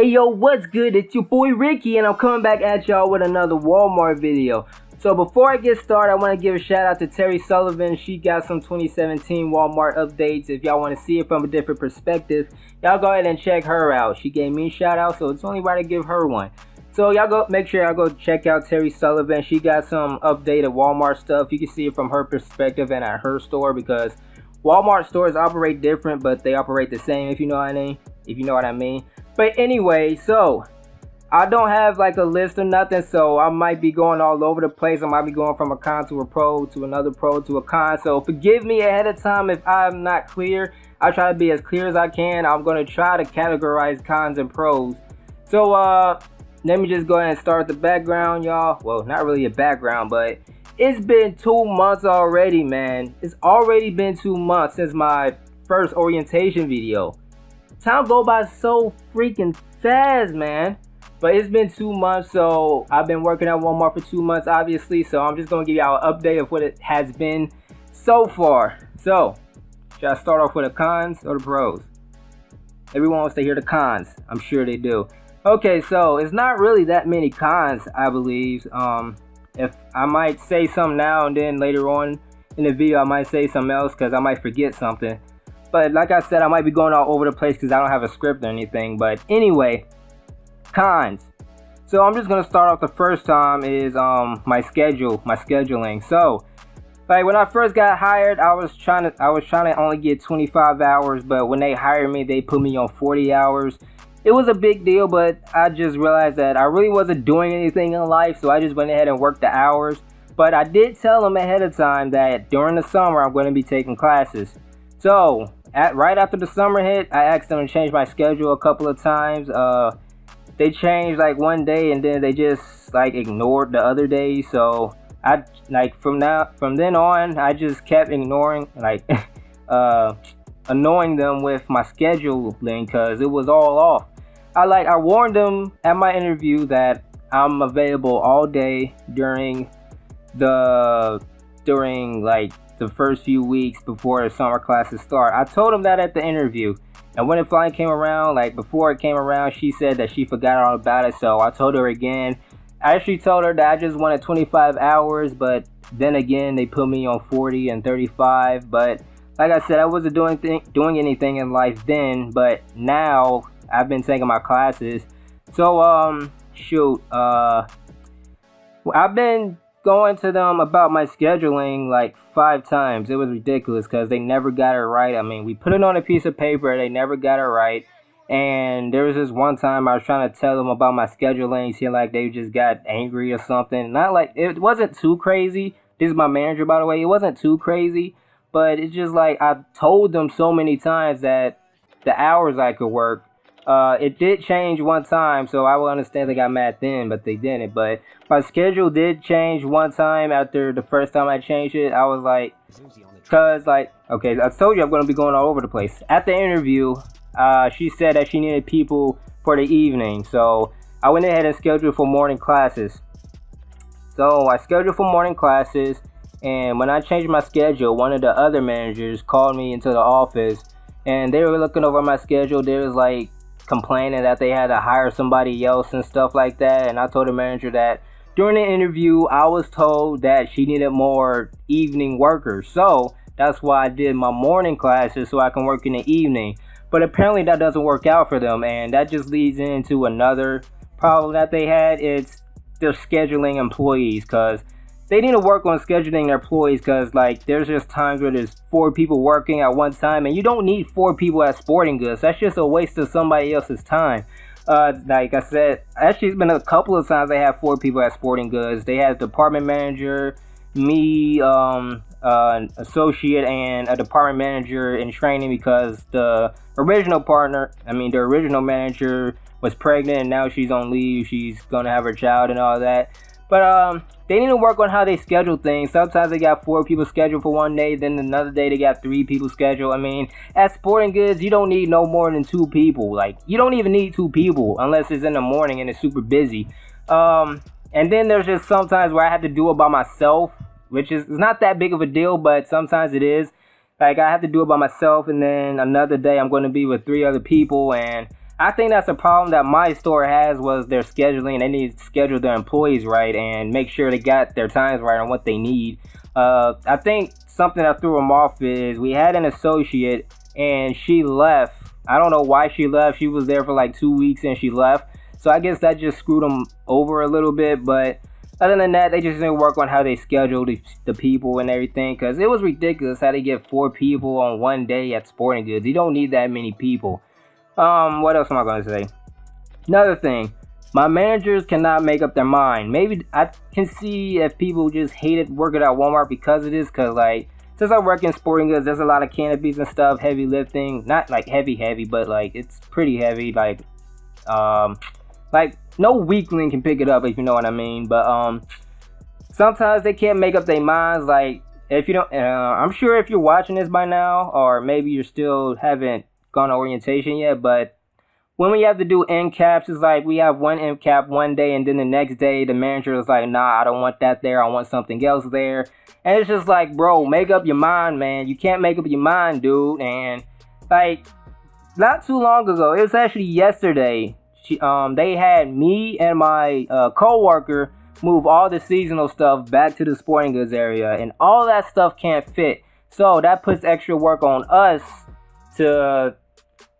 Hey yo, what's good? It's your boy Ricky and I'm coming back at y'all with another Walmart video. So before I get started, I want to give a shout out to Terry Sullivan. She got some 2017 Walmart updates. If y'all want to see it from a different perspective, y'all go ahead and check her out. She gave me a shout out, so it's only right to give her one. So y'all go, make sure y'all go check out Terry Sullivan. She got some updated Walmart stuff. You can see it from her perspective and at her store, because Walmart stores operate different, but they operate the same, if you know what I mean. But anyway, so I don't have like a list or nothing, so I might be going all over the place. I might be going from a con to a pro to another pro to a con, so forgive me ahead of time if I'm not clear. I'll try to be as clear as I can. I'm going to try to categorize cons and pros. So let me just go ahead and start the background, y'all. Well, not really a background, but it's been 2 months already, man. It's already been 2 months since my first orientation video. Time go by so freaking fast, man. But it's been 2 months, so I've been working at Walmart for 2 months, obviously. So I'm just gonna give y'all an update of what it has been so far. So, should I start off with the cons or the pros? Everyone wants to hear the cons. I'm sure they do. Okay, so it's not really that many cons, I believe. If I might say something now and then later on in the video, I might say something else because I might forget something. But like I said, I might be going all over the place because I don't have a script or anything. But anyway, cons. So I'm just gonna start off. The first time is my scheduling. So like when I first got hired, I was trying to only get 25 hours, but when they hired me, they put me on 40 hours. It was a big deal, but I just realized that I really wasn't doing anything in life, so I just went ahead and worked the hours. But I did tell them ahead of time that during the summer I'm going to be taking classes. So right after the summer hit, I asked them to change my schedule a couple of times. They changed like one day and then they just like ignored the other days. So I like from then on, I just kept ignoring, like annoying them with my scheduling because it was all off. I warned them at my interview that I'm available all day during like the first few weeks before the summer classes start. I told them that at the interview, and when it finally came around, like before it came around, she said that she forgot all about it. So I told her again. I actually told her that I just wanted 25 hours, but then again they put me on 40 and 35. But like I said, I wasn't doing anything in life then, but now I've been taking my classes. So I've been going to them about my scheduling like 5 times. It was ridiculous because they never got it right. I mean, we put it on a piece of paper, they never got it right. And there was this one time I was trying to tell them about my scheduling. It seemed like they just got angry or something. Not like, it wasn't too crazy. This is my manager, by the way. It wasn't too crazy, but it's just like I told them so many times that the hours I could work. It did change one time, so I will understand they got mad then, but they didn't. But my schedule did change one time after the first time I changed it. I was like, okay, I told you I'm going to be going all over the place. At the interview, she said that she needed people for the evening, so I went ahead and scheduled for morning classes. So I scheduled for morning classes, and when I changed my schedule, one of the other managers called me into the office, and they were looking over my schedule. They was like complaining that they had to hire somebody else and stuff like that. And I told the manager that during the interview I was told that she needed more evening workers, so that's why I did my morning classes so I can work in the evening. But apparently that doesn't work out for them, and that just leads into another problem that they had. It's their scheduling employees, because they need to work on scheduling their employees, because like there's just times where there's 4 people working at one time, and you don't need 4 people at Sporting Goods. That's just a waste of somebody else's time. Like I said, actually it's been a couple of times they have 4 people at Sporting Goods. They had a department manager, me, an associate, and a department manager in training, because the original manager was pregnant and now she's on leave. She's gonna have her child and all that. But they need to work on how they schedule things. Sometimes they got 4 people scheduled for one day, then another day they got 3 people scheduled. I mean, at Sporting Goods, you don't need no more than 2 people. Like, you don't even need 2 people unless it's in the morning and it's super busy. And then there's just sometimes where I have to do it by myself, which is not that big of a deal, but sometimes it is. Like, I have to do it by myself, and then another day I'm going to be with 3 other people, and I think that's a problem that my store has was their scheduling. They need to schedule their employees right and make sure they got their times right on what they need. I think something that threw them off is we had an associate and she left. I don't know why she left. She was there for like 2 weeks and she left. So I guess that just screwed them over a little bit. But other than that, they just didn't work on how they scheduled the people and everything. Because it was ridiculous how they get 4 people on one day at Sporting Goods. You don't need that many people. What else am I going to say? Another thing. My managers cannot make up their mind. Maybe I can see if people just hated working at Walmart because of this. Because, like, since I work in Sporting Goods, there's a lot of canopies and stuff, heavy lifting. Not, like, heavy, but, like, it's pretty heavy. Like, no weakling can pick it up, if you know what I mean. But, sometimes they can't make up their minds. Like, if you don't, I'm sure if you're watching this by now, or maybe you still haven't gone to orientation yet, but when we have to do Endcaps, it's like we have one Endcap one day, and then the next day the manager is like, nah, I don't want that there, I want something else there. And it's just like, bro, make up your mind, man. You can't make up your mind, dude. And like, not too long ago, it was actually yesterday, they had me and my co-worker move all the seasonal stuff back to the Sporting Goods area, and all that stuff can't fit. So that puts extra work on us to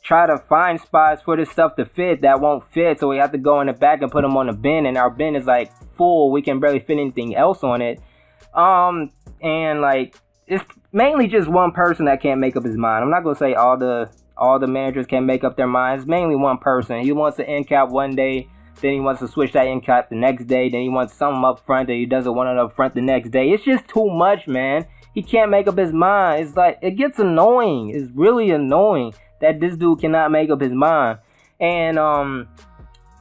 try to find spots for this stuff to fit that won't fit. So we have to go in the back and put them on the bin, and our bin is like full. We can barely fit anything else on it. And like, it's mainly just one person that can't make up his mind. I'm not gonna say all the managers can make up their minds. Mainly one person. He wants an end cap one day, then he wants to switch that end cap the next day, then he wants something up front that he doesn't want it up front the next day. It's just too much, man. He can't make up his mind. It's like, it gets annoying. It's really annoying that this dude cannot make up his mind. And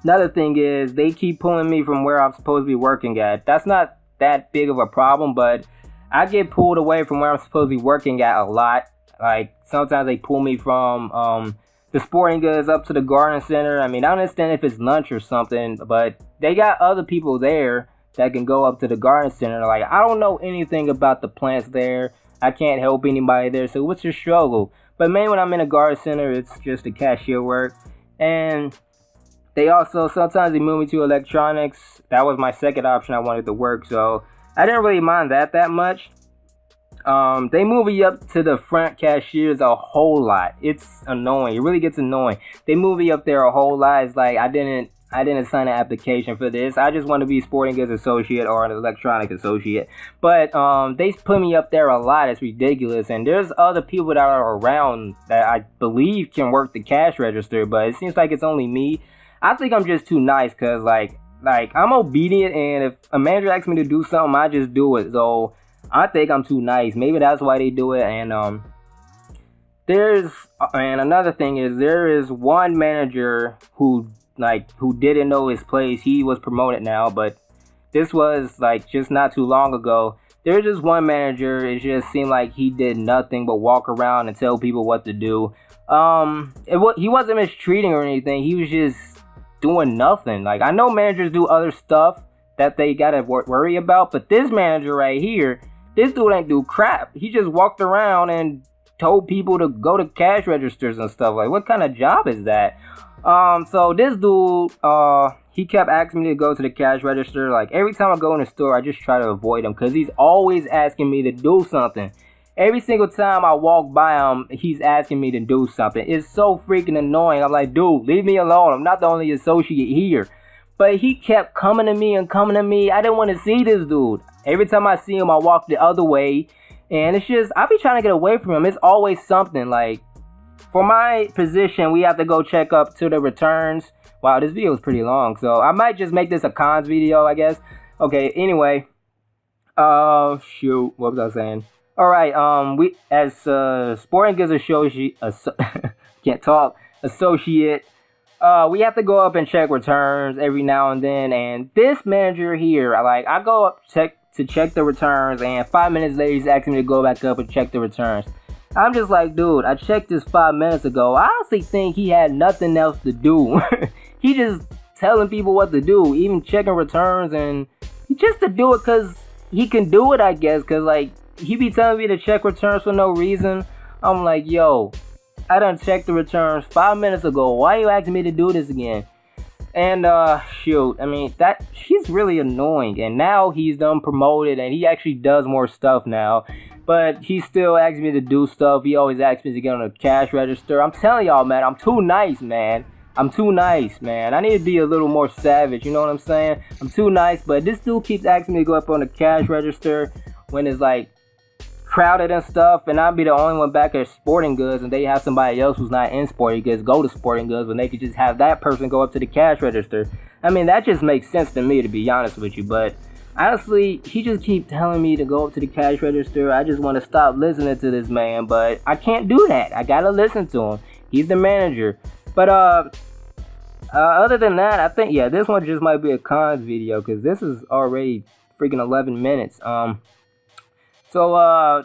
another thing is, they keep pulling me from where I'm supposed to be working at. That's not that big of a problem, but I get pulled away from where I'm supposed to be working at a lot. Like, sometimes they pull me from the Sporting Goods up to the Garden Center. I mean, I understand if it's lunch or something, but they got other people there that can go up to the Garden Center. Like, I don't know anything about the plants there. I can't help anybody there, so what's your struggle? But mainly when I'm in a Garden Center, it's just the cashier work. And they also, sometimes they move me to electronics. That was my second option I wanted to work, so I didn't really mind that much. They move you up to the front cashiers a whole lot. It's annoying. It really gets annoying. They move you up there a whole lot. It's like, I didn't sign an application for this. I just want to be a Sporting Goods associate or an electronic associate. But they put me up there a lot. It's ridiculous. And there's other people that are around that I believe can work the cash register, but it seems like it's only me. I think I'm just too nice, because like I'm obedient, and if a manager asks me to do something, I just do it. So I think I'm too nice. Maybe that's why they do it. And another thing is, there is one manager who didn't know his place. He was promoted now, but this was like just not too long ago. There's just one manager. It just seemed like he did nothing but walk around and tell people what to do. He wasn't mistreating or anything. He was just doing nothing. Like, I know managers do other stuff that they gotta worry about, but this manager right here, this dude ain't do crap. He just walked around and told people to go to cash registers and stuff. Like, what kind of job is that? So this dude, he kept asking me to go to the cash register. Like, every time I go in the store, I just try to avoid him, because he's always asking me to do something. Every single time I walk by him, he's asking me to do something. It's so freaking annoying. I'm like, dude, leave me alone. I'm not the only associate here. But he kept coming to me. I didn't want to see this dude. Every time I see him, I walk the other way. And it's just, I be trying to get away from him. It's always something. Like, for my position, we have to go check up to the returns. Wow, this video is pretty long. So I might just make this a cons video, I guess. Okay, anyway. Shoot. What was I saying? Alright, we, as Sporting Goods associate, associate, we have to go up and check returns every now and then. And this manager here, like, I go up to check the returns, and 5 minutes later he's asking me to go back up and check the returns. I'm just like, dude, I checked this 5 minutes ago. I honestly think he had nothing else to do. He just telling people what to do, even checking returns, and just to do it because he can do it, I guess, because, like, he be telling me to check returns for no reason. I'm like, yo, I done checked the returns 5 minutes ago. Why are you asking me to do this again? And shoot, I mean, she's really annoying. And now he's done promoted and he actually does more stuff now. But he still asks me to do stuff. He always asks me to get on the cash register. I'm telling y'all, man, I'm too nice, man. I'm too nice, man. I need to be a little more savage, you know what I'm saying? I'm too nice, but this dude keeps asking me to go up on the cash register when it's like crowded and stuff, and I'll be the only one back at sporting goods, and they have somebody else who's not in sporting goods go to sporting goods when they could just have that person go up to the cash register. I mean, that just makes sense to me, to be honest with you, but honestly, he just keeps telling me to go up to the cash register. I just want to stop listening to this man, but I can't do that. I gotta listen to him. He's the manager. But other than that, I think, yeah, this one just might be a cons video, because this is already freaking 11 minutes. So, I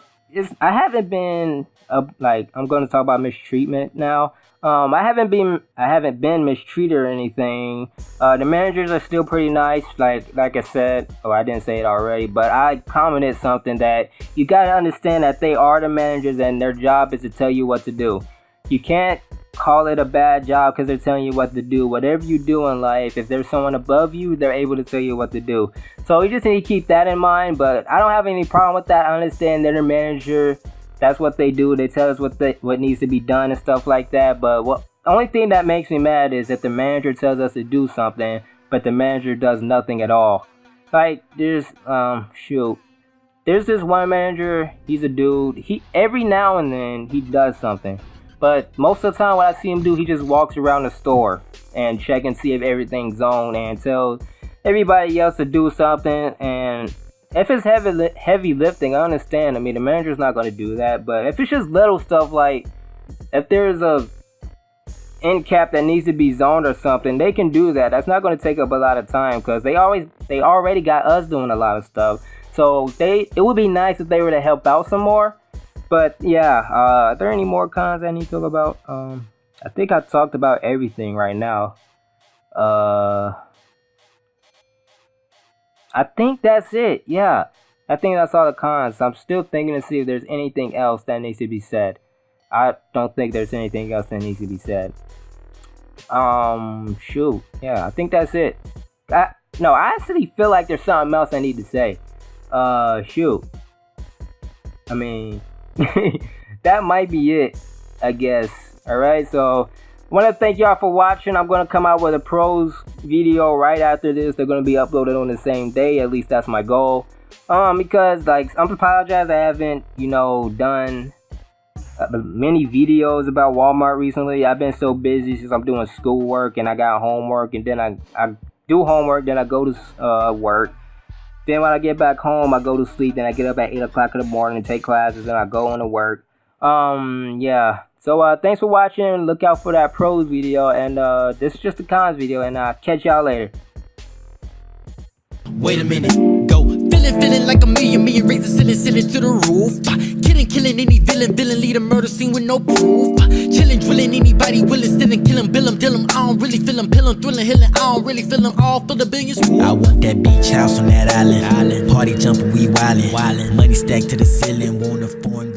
haven't been, like, I'm going to talk about mistreatment now. I haven't been mistreated or anything. The managers are still pretty nice. Like I said, I didn't say it already, but I commented something that you got to understand that they are the managers and their job is to tell you what to do. You can't call it a bad job because they're telling you what to do. Whatever you do in life, if there's someone above you, they're able to tell you what to do. So you just need to keep that in mind, but I don't have any problem with that. I understand they're the manager. That's what they do. They tell us what needs to be done and stuff like that. But the only thing that makes me mad is that the manager tells us to do something, but the manager does nothing at all. Like, there's this one manager, he's a dude. Every now and then he does something. But most of the time what I see him do, he just walks around the store and check and see if everything's on and tell everybody else to do something. And if it's heavy lifting, I understand. I mean, the manager's not going to do that. But if it's just little stuff like if there's a end cap that needs to be zoned or something, they can do that. That's not going to take up a lot of time because they already got us doing a lot of stuff. So it would be nice if they were to help out some more. But yeah, are there any more cons I need to talk about? I think I talked about everything right now. I think that's it. Yeah, I think that's all the cons. I'm still thinking to see if there's anything else that needs to be said. I don't think there's anything else that needs to be said. Shoot. Yeah, I think that's it. I actually feel like there's something else I need to say. Shoot. I mean, that might be it, I guess. Alright, so I want to thank y'all for watching. I'm going to come out with a pros video right after this. They're going to be uploaded on the same day. At least that's my goal. Because, like, I'm apologize I haven't, done many videos about Walmart recently. I've been so busy since I'm doing schoolwork and I got homework. And then I do homework, then I go to work. Then when I get back home, I go to sleep. Then I get up at 8 o'clock in the morning and take classes. And I go on to work. Yeah. So, thanks for watching. Look out for that pros video. And, this is just a cons video. And I'll catch y'all later. Wait a minute. Go. Feeling like a million raise the ceiling to the roof. Killing any villain, lead a murder scene with no proof. Chilling, drilling anybody willing, stealing, killing, bill him. I don't really feel him, pillin', thrilling, hilling. I don't really feel him, all for the billions. Woo. I want that beach house on that island. Party jumping, we wildin'. Money stacked to the ceiling, want a foreign